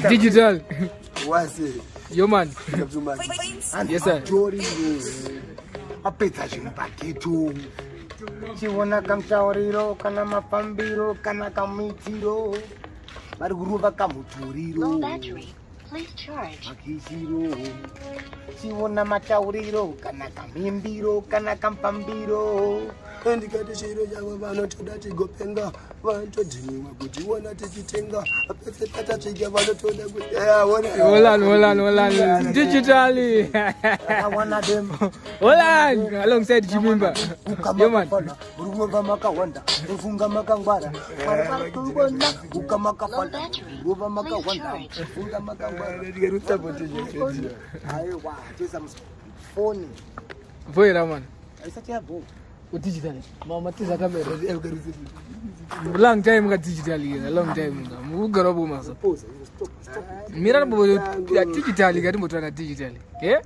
Digital. Was it? Yo man. Yes sir. Apeta chimpaketu. Chiwana kamchauriro kana mapambiro kana kamitiro. Bariguruva kamuturiro. Low battery. Please charge. Akishiro. Chiwana machauriro kana kamimbiro kana kampambiro. Ndikati chiro yawa vanotoda tigopenga vanotodhiniwa kuti wona tichitenga apese tata tsvika vanotoda kuti Hold on. Digitally. akawana dem Hold on. Alongside Chimimba. Yo man. urumva makawanda ufunga makangwara parikungona ukamakafanda urumva makawanda ufunga makangwara ndikarutsa potije aiwa tesa phone Voira man. aisati yabo Digital. Mama tiza camera. Long time ka digital here. Long time ka. Mugara bo masa. pause stop Mira bo ya digital ka timotana digital. Eh?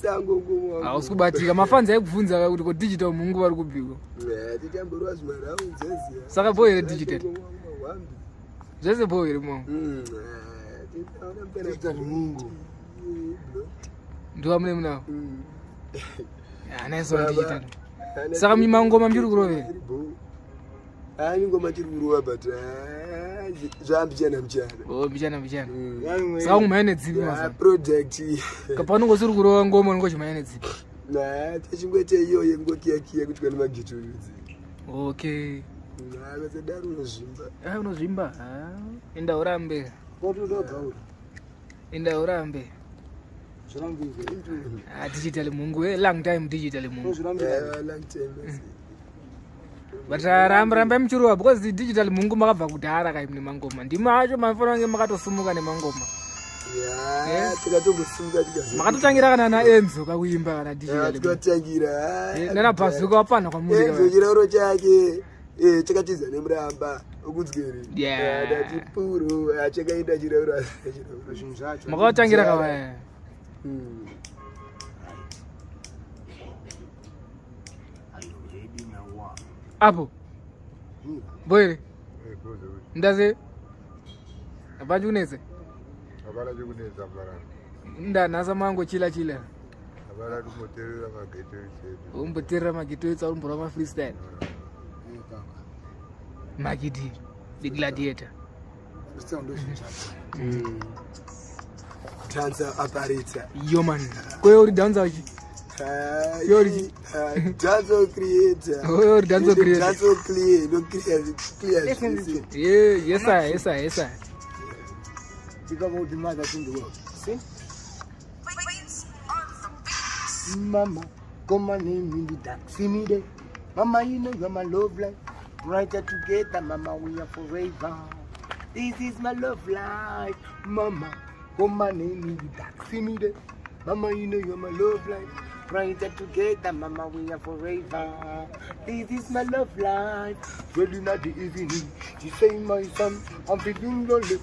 sango ngumo Awusubatika mafanza ayikufunza ukuthi ko digital mungu bari kubiko. titamborwa zvimara unzezi Saka boyere digital. Zese boyere mo. titamborwa mungu Ndo amne mna. Anaso digital. Saka mimangoma mbiri kurove. Ani ngoma chiri kuruwa but zvambichana mchana Oh bichana. Saka umene dzivi masa. project Kapano ngosuri kurova ngoma ngo chimene dzivi. na techingwete iyoyo ngokiyakiya kuti kana magiturizi Okay. vezedaro unozvimba Unozvimba. Enda urambe. kotodogaura Enda zvirambike digital mungu long time digital mungu. long time But ramba mchuruwa because the digital mungu makabva kudhara kai mune mangoma. Ndimo acho mafona nge makatosumuka nemangoma. tikatokusimuka Makatotangira kana na Enzo kakuimba kana digital. tikatangira Nana bhazuka wapana kwa muri. Enzo chirauro chake chakatiza nemuramba ukudzikeri Yeah. dati puro chakaita chirauro zvinhu zvacho Makatangira kawa. Apo. Boyere. Ndaze. Abaju neze. Abala jukuneza abala. Nda nasa mango chila. Abala kumoterera magete sedu. Umboterera magito etsa umbora ma freestyle. Magidi. The gladiator. dancer operator Yo man. Koyo uri danza uchi. Yori. dancer creator Oh, dancer creator. dancer clear no clear Yeah, yes sir. because of the mother in the world see mama come on in the dark see me there mama you know you're my love life brighter together mama we are forever this is my love life mama come on in the dark see me there mama you know you're my love life brighter together mama we are forever this is my love life really not the evening she say my son I'm feeling lonely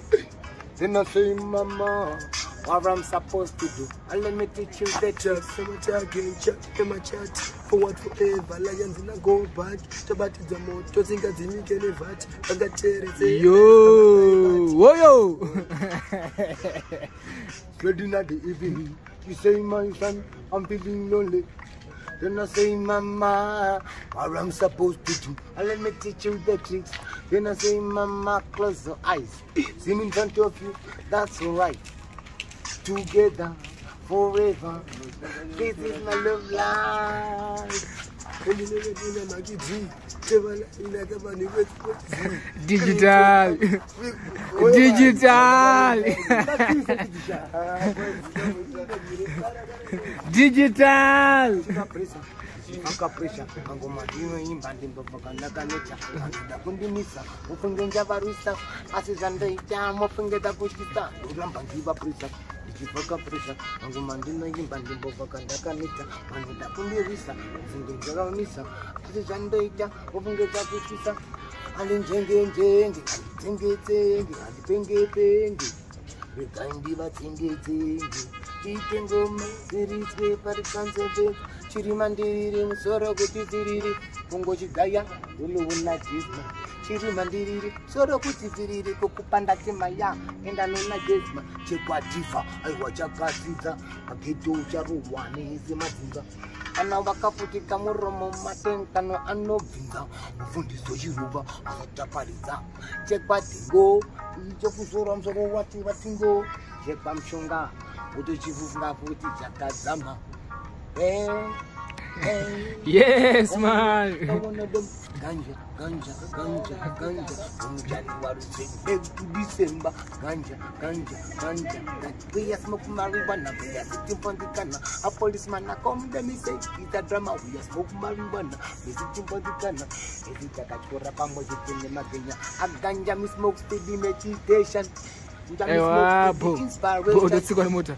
then I say mama what I'm supposed to do and let me teach you the tricks I'm talking chat my chat forward forever lions in a go back tabati the moto zinga zimike ne vat bagatere Yo. ready not the evening you say my son I'm feeling lonely then I say mama what I'm supposed to do and let me teach you the tricks then I say mama close your eyes see me in front of you that's alright together forever this is my love life Digital. akapressure ngoma ino imba ndimboka ndakaneta ndakundimisa ufunge njavarisa asi zvandoita mofunge dakuchisa uramba ndiva pressure ndichibvoka pressure ngoma ndino imba ndimboka ndakaneta ndakundirisa ufunge njavaunisa asi zvandoita ufunge dakuchisa alinjengenjenge tengetsenge andipengepenge rekandivatsengetsenge ite ngoma dziritswe parikanzebe chirimandirire musoro kuti dziriri kungochigaya uloona disma chiri mandiriri soro kuti viriri kukupanda timaya enda nona jezma chekwadifa aiwa chakadzidza mageto ucharohwa neheze madzinza kana vakaputika muromo matengano anobvinza mufundisi chiruva anotaparidza chekwadhingo chekuzora musoro wati vatingo chekwamushonga utochifufunga futi chakadzama Yes, man. Ganja, ganja, ganja, ganja. From January to December. Ganja, ganja, ganja. We are smoking marijuana. We are sitting on the corner. A policeman a come to me say it's a drama. We are smoking marijuana. We sitting on the corner. If you take a chora pango, you can imagine. A ganja me smoke to the meditation. Ewa, bo. Bo, that's the motor.